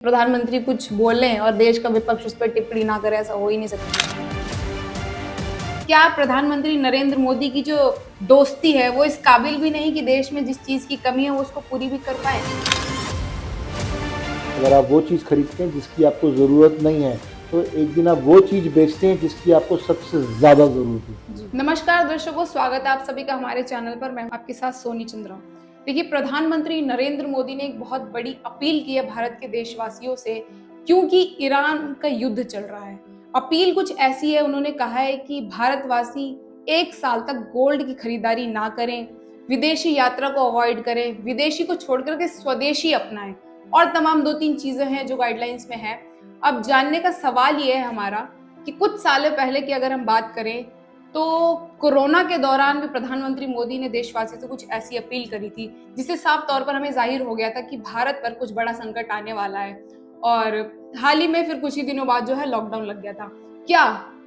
प्रधानमंत्री कुछ बोलें और देश का विपक्ष उस पर टिप्पणी ना करे, ऐसा हो ही नहीं सकता। क्या प्रधानमंत्री नरेंद्र मोदी की जो दोस्ती है वो इस काबिल भी नहीं कि देश में जिस चीज की कमी है वो उसको पूरी भी कर पाए? अगर आप वो चीज़ खरीदते हैं जिसकी आपको ज़रूरत नहीं है तो एक दिन आप वो चीज़ बेचते हैं जिसकी आपको सबसे ज़्यादा ज़रूरत है। नमस्कार दर्शकों, स्वागत है आप सभी का हमारे चैनल पर। मैं आपके साथ सोनी चंद्रा। देखिए, प्रधानमंत्री नरेंद्र मोदी ने एक बहुत बड़ी अपील की है भारत के देशवासियों से, क्योंकि ईरान का युद्ध चल रहा है। अपील कुछ ऐसी है, उन्होंने कहा है कि भारतवासी 1 साल तक गोल्ड की खरीदारी ना करें, विदेशी यात्रा को अवॉइड करें, विदेशी को छोड़कर के स्वदेशी अपनाएं, और तमाम 2-3 चीजें हैं जो गाइडलाइंस में है। अब जानने का सवाल ये है हमारा कि कुछ सालों पहले की अगर हम बात करें तो कोरोना के दौरान भी प्रधानमंत्री मोदी ने देशवासियों से कुछ ऐसी अपील करी थी, जिससे साफ तौर पर हमें जाहिर हो गया था कि भारत पर कुछ बड़ा संकट आने वाला है। और हाल ही में फिर कुछ ही दिनों बाद जो है लॉकडाउन लग गया था। क्या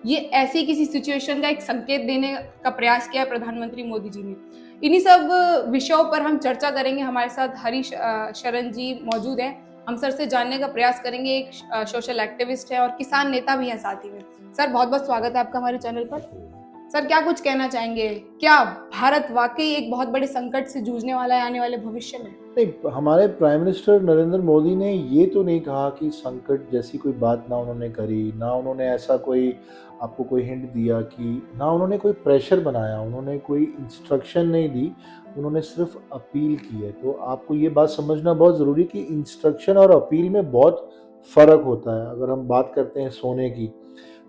ये ऐसी किसी सिचुएशन का एक संकेत देने का प्रयास किया है प्रधानमंत्री मोदी जी ने? इन्हीं सब विषयों पर हम चर्चा करेंगे। हमारे साथ हरीश शरण जी मौजूद हैं। हम सर से जानने का प्रयास करेंगे। एक सोशल एक्टिविस्ट है और किसान नेता भी हैं साथ ही में। सर, बहुत बहुत स्वागत है आपका हमारे चैनल पर। सर, क्या कुछ कहना चाहेंगे? क्या भारत वाकई एक बहुत बड़े संकट से जूझने वाला है आने वाले भविष्य में? नहीं, हमारे प्राइम मिनिस्टर नरेंद्र मोदी ने ये तो नहीं कहा कि संकट जैसी कोई बात ना उन्होंने करी, ना उन्होंने ऐसा कोई आपको कोई हिंट दिया कि ना उन्होंने कोई प्रेशर बनाया, उन्होंने कोई इंस्ट्रक्शन नहीं दी, उन्होंने सिर्फ अपील की है। तो आपको ये बात समझना बहुत ज़रूरी कि इंस्ट्रक्शन और अपील में बहुत फ़र्क होता है। अगर हम बात करते हैं सोने की,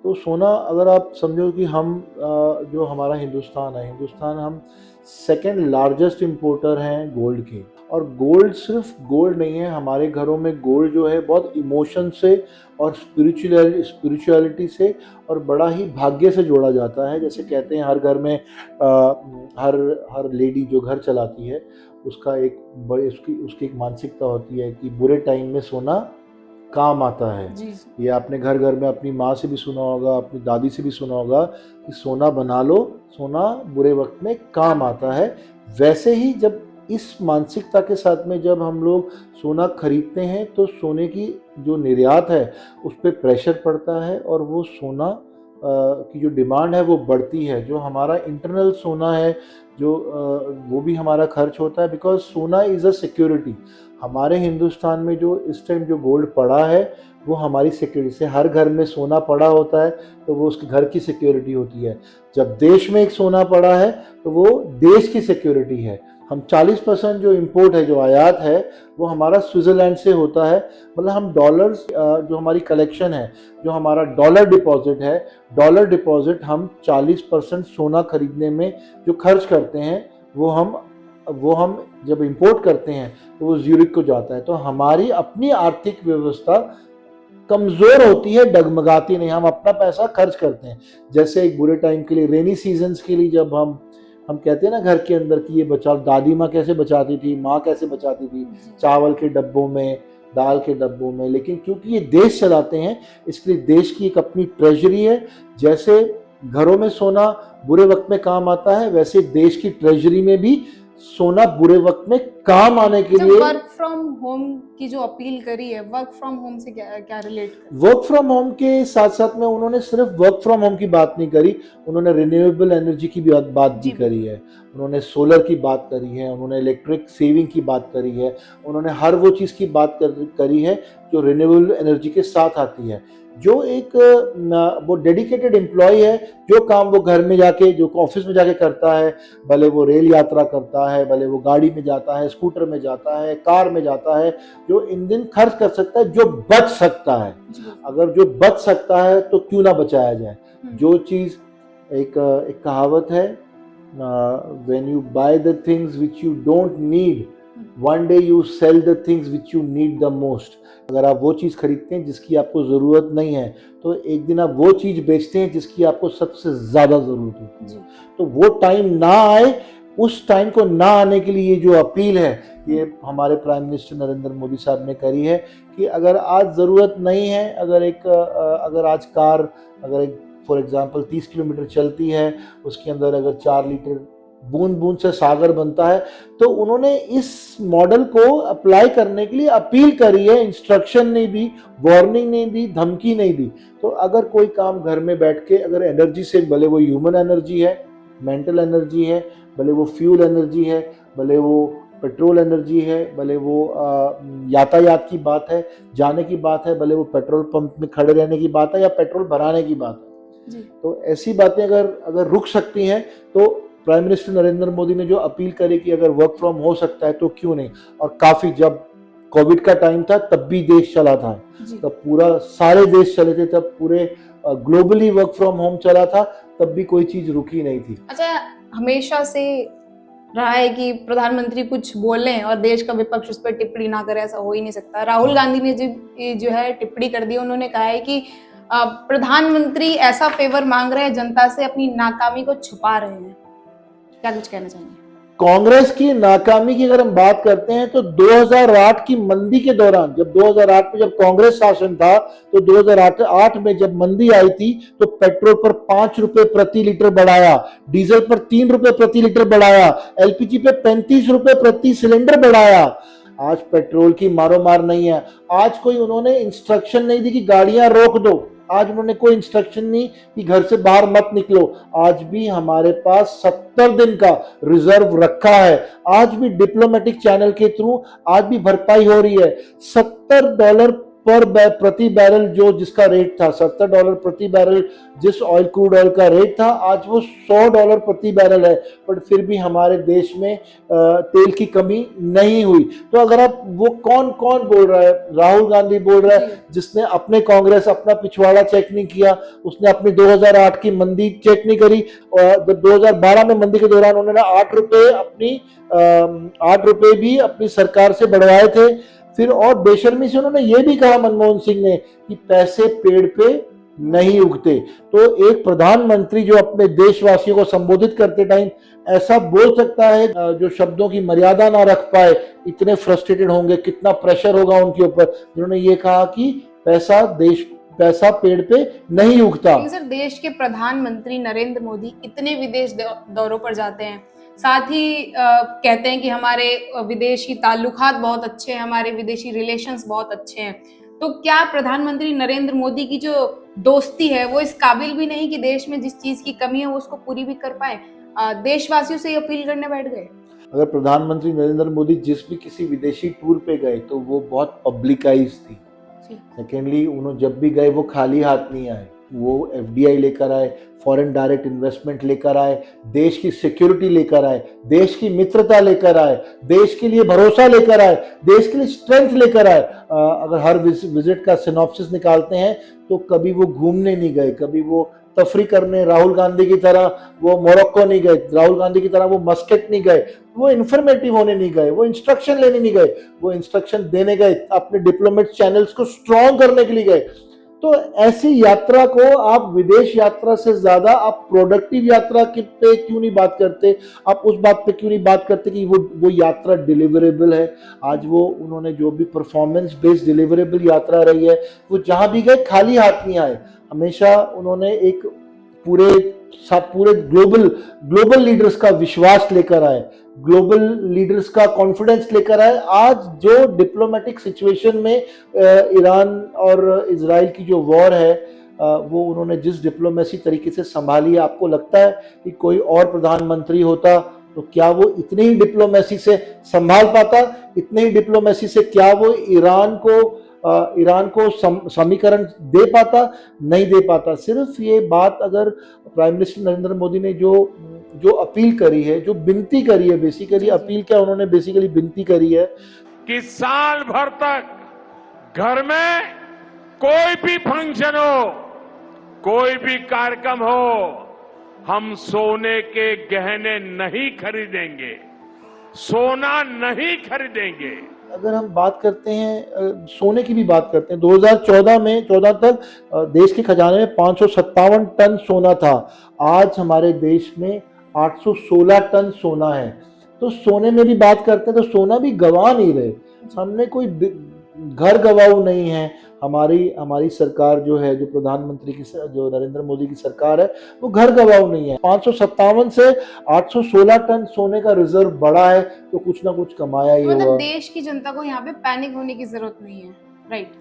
तो सोना अगर आप समझो कि हम जो हमारा हिंदुस्तान है, हिंदुस्तान हम सेकंड लार्जेस्ट इंपोर्टर हैं गोल्ड के। और गोल्ड सिर्फ गोल्ड नहीं है, हमारे घरों में गोल्ड जो है बहुत इमोशन से और स्पिरिचुअलिटी से और बड़ा ही भाग्य से जोड़ा जाता है। जैसे कहते हैं हर घर में हर हर लेडी जो घर चलाती है उसका एक उसकी एक मानसिकता होती है कि बुरे टाइम में सोना काम आता है। जी। ये आपने घर घर में अपनी माँ से भी सुना होगा, अपनी दादी से भी सुना होगा कि सोना बना लो, सोना बुरे वक्त में काम आता है। वैसे ही जब इस मानसिकता के साथ में जब हम लोग सोना खरीदते हैं तो सोने की जो निर्यात है उस पर प्रेशर पड़ता है और वो सोना की जो डिमांड है वो बढ़ती है। जो हमारा इंटरनल सोना है जो वो भी हमारा खर्च होता है, बिकॉज सोना इज़ अ सिक्योरिटी। हमारे हिंदुस्तान में जो इस टाइम जो गोल्ड पड़ा है वो हमारी सिक्योरिटी से, हर घर में सोना पड़ा होता है तो वो उसके घर की सिक्योरिटी होती है। जब देश में एक सोना पड़ा है तो वो देश की सिक्योरिटी है। हम 40% जो इंपोर्ट है, जो आयात है, वो हमारा स्विट्ज़रलैंड से होता है। मतलब हम डॉलर्स जो हमारी कलेक्शन है, जो हमारा डॉलर डिपॉजिट हम 40% सोना खरीदने में जो खर्च करते हैं वो हम जब इंपोर्ट करते हैं तो वो ज़्यूरिख को जाता है। तो हमारी अपनी आर्थिक व्यवस्था कमज़ोर होती है, डगमगाती नहीं। हम अपना पैसा खर्च करते हैं। जैसे एक बुरे टाइम के लिए, रेनी सीजन्स के लिए, जब हम कहते हैं ना घर के अंदर कि ये बचा, दादी माँ कैसे बचाती थी, माँ कैसे बचाती थी, चावल के डब्बों में, दाल के डब्बों में। लेकिन क्योंकि ये देश चलाते हैं इसके लिए देश की एक अपनी ट्रेजरी है। जैसे घरों में सोना बुरे वक्त में काम आता है, वैसे देश की ट्रेजरी में भी सोना बुरे वक्त में काम आने के लिए। वर्क फ्रॉम होम की जो अपील करी है, वर्क फ्रॉम होम से क्या रिलेट कर? वर्क फ्रॉम होम के साथ साथ में उन्होंने सिर्फ वर्क फ्रॉम होम की बात नहीं करी, उन्होंने रिन्यूएबल एनर्जी की भी बात भी करी है, उन्होंने सोलर की बात करी है, उन्होंने इलेक्ट्रिक सेविंग की बात करी है, उन्होंने हर वो चीज़ की बात करी है जो रिन्यूएबल एनर्जी के साथ आती है। जो एक वो डेडिकेटेड एम्प्लॉय है, जो काम वो घर में जाके, जो ऑफिस में जाके करता है, भले वो रेल यात्रा करता है, भले वो गाड़ी में जाता है, स्कूटर में जाता है, कार में जाता है, जो ईंधन खर्च कर सकता है, जो बच सकता है। अगर जो बच सकता है तो क्यों ना बचाया जाए। जो चीज़ एक कहावत है, when you buy the things which you don't need, one day you sell the things which you need the most. अगर आप वो चीज़ खरीदते हैं जिसकी आपको ज़रूरत नहीं है तो एक दिन आप वो चीज़ बेचते हैं जिसकी आपको सबसे ज़्यादा ज़रूरत होती है। तो वो टाइम ना आए, उस टाइम को ना आने के लिए ये जो अपील है ये हमारे प्राइम मिनिस्टर नरेंद्र मोदी साहब ने करी है कि अगर आज ज़रूरत नहीं है, अगर आज कार अगर एक फॉर एग्जांपल 30 किलोमीटर चलती है, उसके अंदर अगर 4 लीटर बूंद बूंद से सागर बनता है। तो उन्होंने इस मॉडल को अप्लाई करने के लिए अपील करी है, इंस्ट्रक्शन नहीं दी, वार्निंग नहीं दी, धमकी नहीं दी। तो अगर कोई काम घर में बैठ के अगर एनर्जी से, भले वो ह्यूमन एनर्जी है, मेंटल एनर्जी है, भले वो फ्यूल एनर्जी है, भले वो पेट्रोल एनर्जी है, भले वो यातायात की बात है, जाने की बात है, भले वो पेट्रोल पंप में खड़े रहने की बात है या पेट्रोल भराने की बात है, तो ऐसी बातें अगर रुक सकती हैं तो प्राइम मिनिस्टर नरेंद्र मोदी ने जो अपील करी कि अगर वर्क फ्रॉम हो सकता है तो क्यों नहीं। और काफी, जब कोविड का टाइम था तब भी देश चला था, तब पूरा सारे देश चले थे, तब पूरे ग्लोबली वर्क फ्रॉम होम चला था, तब भी कोई चीज रुकी नहीं थी। अच्छा, हमेशा से रहा है कि प्रधानमंत्री कुछ बोलें और देश का विपक्ष उस पर टिप्पणी ना करे, ऐसा हो ही नहीं सकता। राहुल गांधी ने जो है टिप्पणी कर दी, उन्होंने कहा है कि प्रधानमंत्री ऐसा फेवर मांग रहे हैं जनता से, अपनी नाकामी को छुपा रहे हैं। क्या कुछ कहना चाहेंगे? कांग्रेस की नाकामी की अगर हम बात करते हैं तो 2008 की मंदी के दौरान, जब 2008 में जब कांग्रेस शासन था, तो 2008 में जब मंदी आई थी तो पेट्रोल पर 5 रुपए प्रति लीटर बढ़ाया, डीजल पर 3 रुपए प्रति लीटर बढ़ाया, एलपीजी पे 35 रुपए प्रति सिलेंडर बढ़ाया। आज पेट्रोल की मारोमार नहीं है। आज कोई उन्होंने इंस्ट्रक्शन नहीं दी कि गाड़ियां रोक दो, आज उन्होंने कोई इंस्ट्रक्शन नहीं कि घर से बाहर मत निकलो। आज भी हमारे पास 70 दिन का रिजर्व रखा है। आज भी डिप्लोमेटिक चैनल के थ्रू आज भी भरपाई हो रही है। $70 प्रति बैरल जो जिसका रेट था, $70 प्रति बैरल जिस ऑयल क्रूड ऑयल का रेट था, आज वो $100 प्रति बैरल है। बट फिर भी हमारे देश में तेल की कमी नहीं हुई। तो अगर आप, वो कौन कौन बोल रहा है? राहुल गांधी बोल रहा है, जिसने अपने कांग्रेस अपना पिछवाड़ा चेक नहीं किया, उसने अपनी 2008 की मंदी चेक नहीं करी, और 2012 में मंदी के दौरान उन्होंने 8 रुपए भी अपनी सरकार से बढ़वाए थे। फिर और बेशर्मी से उन्होंने ये भी कहा, मनमोहन सिंह ने, कि पैसे पेड़ पे नहीं उगते। तो एक प्रधानमंत्री जो अपने देशवासियों को संबोधित करते टाइम ऐसा बोल सकता है, जो शब्दों की मर्यादा ना रख पाए, इतने फ्रस्ट्रेटेड होंगे, कितना प्रेशर होगा उनके ऊपर, जिन्होंने ये कहा कि पैसा पेड़ पे नहीं उगता। सर, देश के प्रधानमंत्री नरेंद्र मोदी इतने विदेश दौरों पर जाते हैं, साथ ही कहते हैं कि हमारे विदेशी ताल्लुकात बहुत अच्छे हैं, हमारे विदेशी रिलेशंस बहुत अच्छे हैं। तो क्या प्रधानमंत्री नरेंद्र मोदी की जो दोस्ती है वो इस काबिल भी नहीं कि देश में जिस चीज की कमी है वो उसको पूरी भी कर पाए? देशवासियों से अपील करने बैठ गए। अगर प्रधानमंत्री नरेंद्र मोदी जिस भी किसी विदेशी टूर पे गए तो वो बहुत पब्लिकाइज थी। सेकेंडली, उन्होंने जब भी गए वो खाली हाथ नहीं आए, वो एफडीआई लेकर आए, फॉरेन डायरेक्ट इन्वेस्टमेंट लेकर आए, देश की सिक्योरिटी लेकर आए, देश की मित्रता लेकर आए, देश के लिए भरोसा लेकर आए, देश के लिए स्ट्रेंथ लेकर आए। अगर हर विजिट का सिनॉप्सिस निकालते हैं तो कभी वो घूमने नहीं गए, कभी वो तफरी करने राहुल गांधी की तरह वो मोरक्को नहीं गए, राहुल गांधी की तरह वो मस्कट नहीं गए, वो इंफॉर्मेटिव होने नहीं गए, वो इंस्ट्रक्शन लेने नहीं गए, वो इंस्ट्रक्शन देने गए, अपने डिप्लोमेट चैनल्स को स्ट्रॉन्ग करने के लिए गए। तो ऐसी यात्रा को आप विदेश यात्रा से ज्यादा आप प्रोडक्टिव यात्रा पे क्यों नहीं बात करते? आप उस बात पे क्यों नहीं बात करते कि वो यात्रा डिलीवरेबल है? आज वो उन्होंने जो भी परफॉर्मेंस बेस्ड डिलीवरेबल यात्रा रही है, वो जहां भी गए खाली हाथ नहीं आए। हमेशा उन्होंने एक पूरे ग्लोबल लीडर्स का विश्वास लेकर आए, ग्लोबल लीडर्स का कॉन्फिडेंस लेकर आए। आज जो डिप्लोमेटिक सिचुएशन में ईरान और इजराइल की जो वॉर है, वो उन्होंने जिस डिप्लोमेसी तरीके से संभाली है, आपको लगता है कि कोई और प्रधानमंत्री होता तो क्या वो इतनी ही डिप्लोमेसी से संभाल पाता? इतने ही डिप्लोमेसी से क्या वो ईरान को समीकरण दे पाता? नहीं दे पाता। सिर्फ ये बात, अगर प्राइम मिनिस्टर नरेंद्र मोदी ने जो अपील करी है, जो विनती करी है, बेसिकली अपील क्या, उन्होंने बेसिकली विनती करी है कि साल भर तक घर में कोई भी फंक्शन हो, कोई भी कार्यक्रम हो, हम सोने के गहने नहीं खरीदेंगे, सोना नहीं खरीदेंगे। अगर हम बात करते हैं सोने की भी बात करते हैं, 2014 तक देश के खजाने में 557 टन सोना था। आज हमारे देश में 816 टन सोना है। तो सोने में भी बात करते हैं तो सोना भी गंवा नहीं रहे। हमने कोई घर गवाऊ नहीं है। हमारी हमारी सरकार जो है, जो प्रधानमंत्री की जो नरेंद्र मोदी की सरकार है, वो घर गवाऊ नहीं है। 557 से 816 टन सोने का रिजर्व बढ़ा है, तो कुछ ना कुछ कमाया ही तो मतलब होगा। देश की जनता को यहाँ पे पैनिक होने की जरूरत नहीं है, राइट?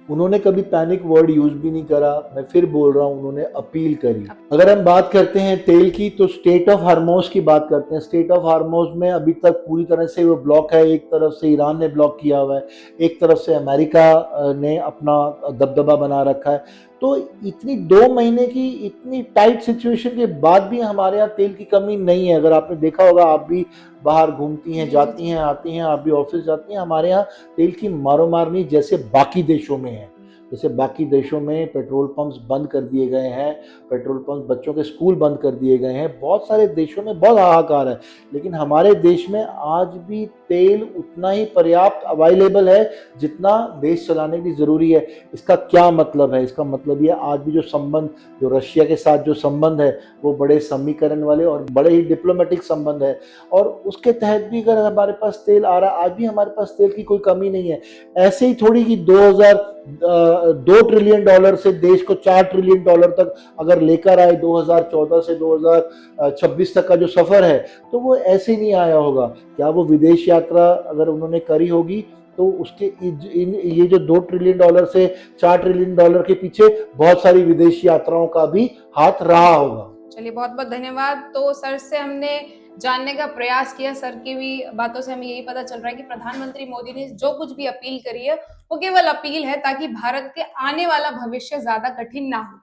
उन्होंने कभी पैनिक वर्ड यूज भी नहीं करा। मैं फिर बोल रहा हूँ, उन्होंने अपील करी। अगर हम बात करते हैं तेल की, तो स्टेट ऑफ हार्मोज की बात करते हैं। स्टेट ऑफ हार्मोज में अभी तक पूरी तरह से वो ब्लॉक है। एक तरफ से ईरान ने ब्लॉक किया हुआ है, एक तरफ से अमेरिका ने अपना दबदबा बना रखा है। तो इतनी 2 महीने की इतनी टाइट सिचुएशन के बाद भी हमारे यहाँ तेल की कमी नहीं है। अगर आपने देखा होगा, आप भी बाहर घूमती हैं, जाती हैं, आती हैं, आप भी ऑफिस जाती हैं, हमारे यहाँ तेल की मारो मार नहीं जैसे बाकी देशों में है। जैसे बाकी देशों में पेट्रोल पंप्स बंद कर दिए गए हैं, पेट्रोल पंप, बच्चों के स्कूल बंद कर दिए गए हैं, बहुत सारे देशों में बहुत हाहाकार है। लेकिन हमारे देश में आज भी तेल उतना ही पर्याप्त अवेलेबल है जितना देश चलाने की ज़रूरी है। इसका क्या मतलब है? इसका मतलब ये, आज भी जो संबंध, जो रशिया के साथ जो संबंध है, वो बड़े समीकरण वाले और बड़े ही डिप्लोमेटिक संबंध है, और उसके तहत भी अगर हमारे पास तेल आ रहा, आज भी हमारे पास तेल की कोई कमी नहीं है। ऐसे ही थोड़ी कि 2 ट्रिलियन डॉलर से देश को 4 ट्रिलियन डॉलर तक अगर लेकर आए, 2014 से 2026 तक का जो सफर है, तो वो ऐसे नहीं आया होगा। क्या वो विदेश यात्रा अगर उन्होंने करी होगी, तो उसके ये जो 2 ट्रिलियन डॉलर से 4 ट्रिलियन डॉलर के पीछे बहुत सारी विदेश यात्राओं का भी हाथ रहा होगा। चलिए, बहुत बहुत धन्यवाद। तो सर से हमने जानने का प्रयास किया, सर की भी बातों से हमें यही पता चल रहा है कि प्रधानमंत्री मोदी ने जो कुछ भी अपील करी है, वो केवल अपील है, ताकि भारत के आने वाला भविष्य ज्यादा कठिन ना हो।